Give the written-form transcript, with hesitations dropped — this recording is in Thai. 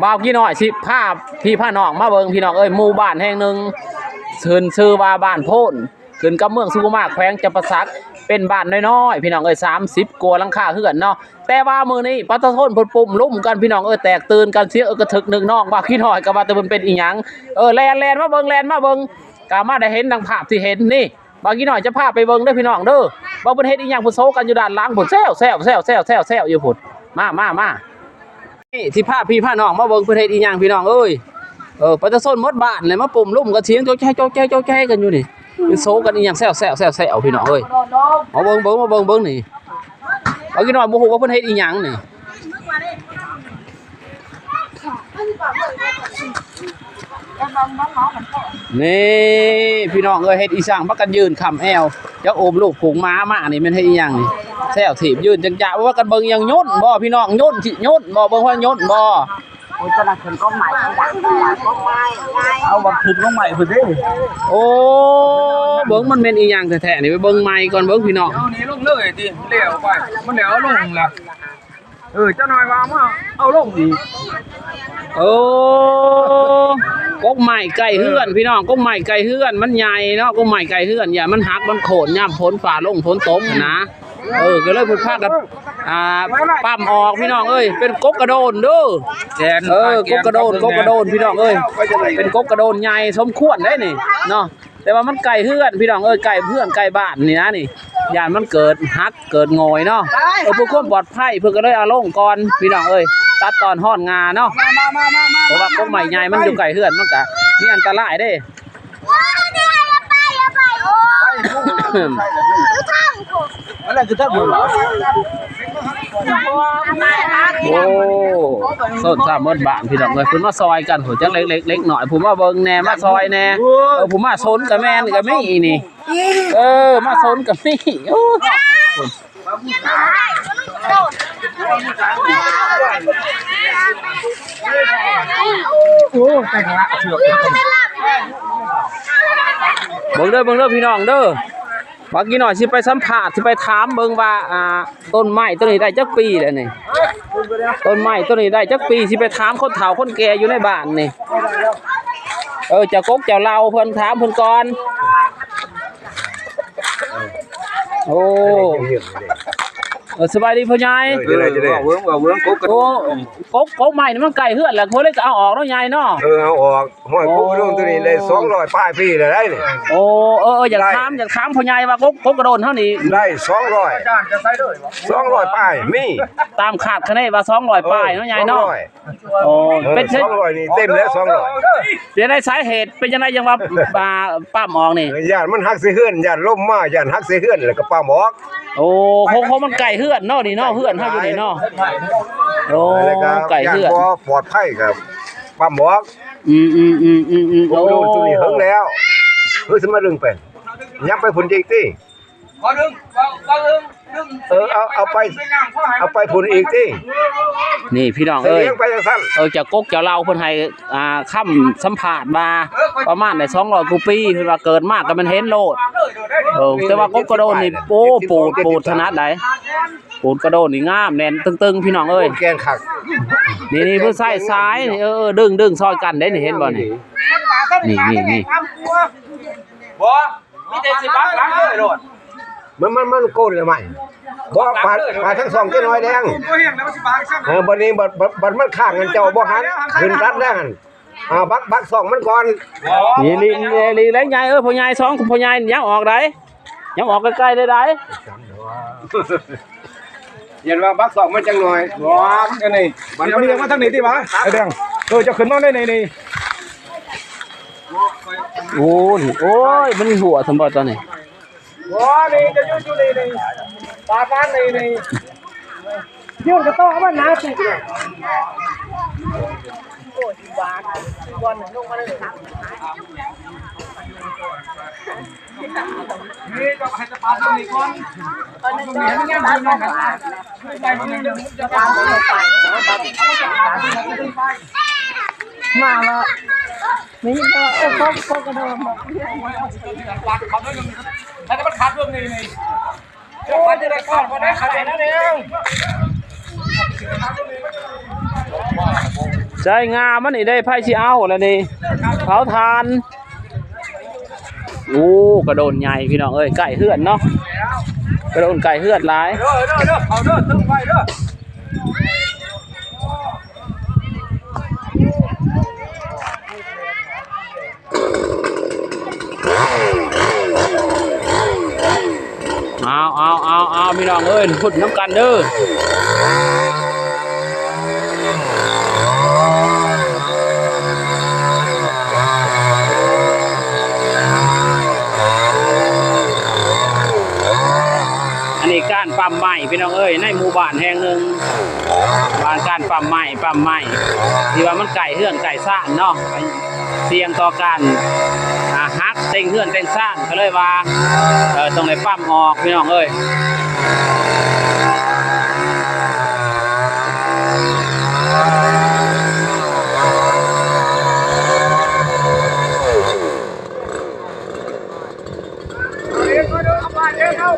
บ่าวกี่น้อยสิภาพพี่พาน้องมาเบิ่งพี่น้องเอ้ยหมู่บ้านแห่งหนึ่งชื่อว่าบ้านโพนขึ้นกับเมืองสุขุมวิทแขวงจำปาสักเป็นบ้านน้อยๆพี่น้องเอ้ย30กว่าหลังคาเฮือนเนาะแต่ว่ามื้อนี้ปะตะทนปุ่มลุ่มกันพี่น้องเอ้ยแตกตื่นกันเสียกระทึกนึงน้องบ่าวกี่น้อยก็ว่าแต่มันเป็นอีหยังแลนมาเบิ่งก็มาได้เห็นดังภาพที่เห็นนี่บ่าวกี่น้อยจะพาไปเบิ่งเด้อพี่น้องเด้อบ่เพิ่นเฮ็ดอีหยังเพิ่นโซกันอยู่ด้านหลังพุ่นแซวอยู่พุ่นมานี่สิพาพี่พาน้องมาเบิ่งเพิ่นเฮ็ดอีหยังพี่น้องเอ้ยปะตะทนหมดบ้านเลยมาปุ่มลุ่มกันเสียงโจ๊กแจ๊กันอยู่นี่โซกันอีหยังแซวพี่น้องเอ้ยมาเบิ่งนี่เอากี่น้อยบ่ฮู้ว่าเพิ่นเฮ็ดอีหยังนี่นี่พี่น้องเอ้ยเฮ็ดอีสร้างพักกันยืนคำแอวจักโอมลูกผูกม้ามานี่มันเฮ็ดอีหยังนี่แซวถีบยืนจังจะว่ากันเบิ่งยังย่นบ่พี่น้องย่นสิย่นบ่เบิ่งว่าย่นบ่โอ้ยจะนักขึ้นก็ใหม่ก็ใหม่เอาบักขึ้นก็ใหม่พุ่นดิโอ้เบิ่งมันเป็นอีหยังแท้ๆนี่ไปเบิ่งใหม่ก่อนเบิ่งพี่น้องเอานี้ลงเลยติเลี้ยวไปมันเดี๋ยวลงล่ะเจ้าหน่อยว่ามาเอาลงอีกกกใหม่ไก่เฮือนพี่น้องกกใหม่ไก่เฮือนมันใหญ่เนาะกกใหม่ไก่เฮือนอย่ามันหักมันโขนย่ำฝนฝ่าลงฝนตกนะก็เลยพูดพากันปั๊มออกพี่น้องเอ้ยเป็นกบกระโดนเด้อกบกระโดนพี่น้องเอ้ยเป็นกบกระโดนใหญ่สมควรได้นี่เนาะแต่ว่ามันไก่เฮือนพี่น้องเอ้ยไก่เพื่อนไก่บ้านนี่นะนี่ยานมันเกิดหักเกิดงอยเนาะเพื่อความปลอดภัยเพื่อก็เลยเอาลงก่อนพี่น้องเอ้ยตัดตอนห่อนงาเนาะเพราะว่ากบใหม่ใหญ่มันอยู่ไก่เฮือนมันก็มีอันตรายเด้อะไรคือท่าบุญโอ้ส้นสามมดบ้านพี่น้องเลยผมมาซอยกันหัวจังเล็กหน่อยผมมาเบิ่งแน่มาซอยแน่ผมมาซนกับแม่นี่กับมี่นี่มาซนกับมี่โอ้แต่งละเถื่อนเบิ่งเด้อพี่น้องเด้อว่ากี่หน่อยสิไปสัมภาษณ์สิไปถามเบิ่งว่าต้นไม้ต้นนี้ได้จักปีแล้วนี่ต้นไม้ต้นนี้ได้จักปีสิไปถามคนเฒ่าคนแก่อยู่ในบ้านนี่เจ้ากกเจ้าเราเพิ่นถามเพิ่นก่อนโอ้สบายดีพ่อใหญ่เวิ้งกกใหม่นี่มันไก่เฮือนแหละเพิ่นเลยเอาออกเนาะใหญ่เนาะเอาออกห้อยกกลงตัวนี้เลย200ป้ายพี่เลยได้นี่อยากถามพ่อใหญ่ว่ากกกระโดนเท่านี้ได้200อาจารย์จะใส่ด้วย200ป้ายมีตามขาดคะแนนว่า200ป้ายเนาะใหญ่เนาะเป็น200นี่เต็มแล้ว200เดี๋ยวได้สาเหตุเป็นยังไงยังว่าป้ามออกนี่ย่านมันหักสิเฮือนย่านล่มมาย่านหักสิเฮือนแล้วก็ป้ามออกเขามันไก่เฮือนเนาะนี่เนาะเฮือนเฮาอยู่นี่เนาะไก่เฮือนปลอดภัยครับป้ามออกโดนตัวนี้เฮิงแล้วสิมาดึงเป็นยับไปพุ่นอีกติบ่ดึงเอาไปพุ่นอีกตินี่พี่น้องจะกกจะเล่าเพิ่นให้ค่ำสัมภาษณ์มาประมาณได้200กว่าปีเพิ่นว่าเกิดมากก็มันเห็นโลดแต่ว่ากกกระโดนนี่ปูดขนาดใดปูดกระโดนนี่งามแน่นตึงๆพี่น้องเอ้ยแกนคักนี่เพิ่นใส่ซ้ายนี่ดึงซอยกันได้นี่เห็นบ่นี่บ่มีแต่สิบักหลังเลยโลดมันโกนเลยไหมบ่ปลาทั้งสองเจ้าน้อยแดงบัดนี้บัดมันข้างกันเจ้าบ่หันขึ้นรัดแล้วบักสองมันก่อนลีแล้วใหญ่พ่อใหญ่2พ่อใหญ่ยังออกได้ยังออกใกล้ๆได้เห็นว่าบักสองมันจังหน่อยอันนี้มันเรียกว่าทางนี้ติบ่ไอ้แดงจะขึ้นมาได้นี่โอ้ยมันมีหัวสมบัติตอนนี้นี่จะอยู่นี่ปลาปานนี่ยืนกระโต้มันน้าสิโอ้ยบาทวันลงมาเลยนี่ก็ให้จะปลาตรงนี้ก่อนตอนนี้เนี่ยมันไปจะปลามาแล้วนี่ก็ก็กระโดดถ้าจะมันขาดเรื่องนี้มันจะได้ขาดได้ขนาดนั้นเอง ใจงามมันนี่ได้ไพ่ชีเอาแล้วนี่เผาทานโอ้กระโดนใหญ่พี่น้องเอ้ยไก่เฮือดเนาะกระโดนไก่เฮือดหลายเอาเด้อตึ้งไว้เด้อ เอาพี่น้องเอ้ยพูดน้ำกันเด้ออันนี้การปั๊มใหม่พี่น้องเอ้ยในหมู่บ้านแห่งหนึ่งบ้านการปั๊มใหม่ที่ว่ามันไก่เฮือนไก่ซ่านเนาะเสี่ยงต่อการฮักเต็งเฮือนเต็งซ่านก็เลยว่าต้องได้ปั๊มออกพี่น้องเอ้ยเอาไปเอา